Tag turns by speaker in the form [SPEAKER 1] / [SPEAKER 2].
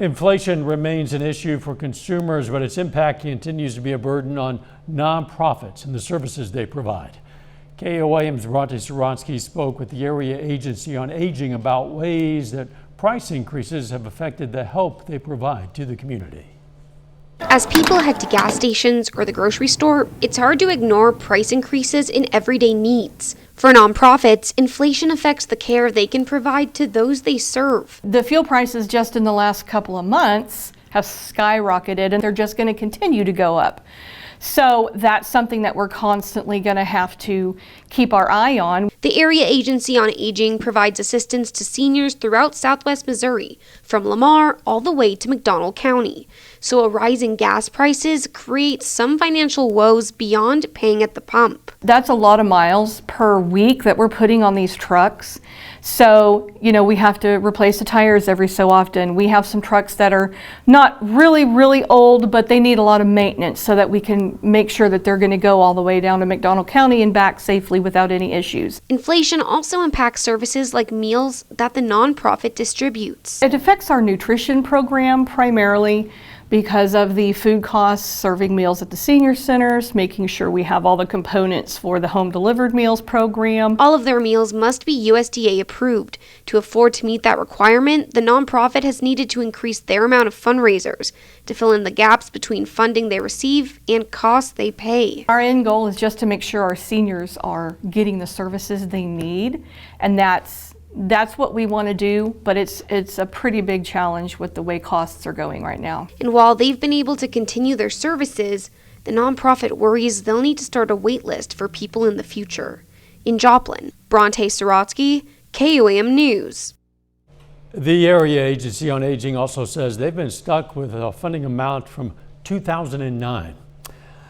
[SPEAKER 1] Inflation remains an issue for consumers, but its impact continues to be a burden on nonprofits and the services they provide. KOAM's Bronte Sorotsky spoke with the Area Agency on Aging about ways that price increases have affected the help they provide to the community.
[SPEAKER 2] As people head to gas stations or the grocery store, it's hard to ignore price increases in everyday needs. For nonprofits, inflation affects the care they can provide to those they serve.
[SPEAKER 3] The fuel prices just in the last couple of months have skyrocketed, and they're just going to continue to go up. So that's something that we're constantly going to have to keep our eye on.
[SPEAKER 2] The Area Agency on Aging provides assistance to seniors throughout Southwest Missouri, from Lamar all the way to McDonald County. So a rise in gas prices creates some financial woes beyond paying at the pump.
[SPEAKER 3] That's a lot of miles per week that we're putting on these trucks. So, we have to replace the tires every so often. We have some trucks that are not really old, but they need a lot of maintenance so that we can make sure that they're going to go all the way down to McDonald County and back safely without any issues.
[SPEAKER 2] Inflation also impacts services like meals that the nonprofit distributes.
[SPEAKER 3] It affects our nutrition program primarily because of the food costs, serving meals at the senior centers, making sure we have all the components for the home delivered meals program.
[SPEAKER 2] All of their meals must be USDA approved. To afford to meet that requirement, the nonprofit has needed to increase their amount of fundraisers to fill in the gaps between funding they receive and costs they pay.
[SPEAKER 3] Our end goal is just to make sure our seniors are getting the services they need, and that's what we want to do, but it's a pretty big challenge with the way costs are going right now.
[SPEAKER 2] And while they've been able to continue their services, the nonprofit worries they'll need to start a wait list for people in the future. In Joplin, Bronte Sorotsky, KOAM News.
[SPEAKER 1] The Area Agency on Aging also says they've been stuck with a funding amount from 2009.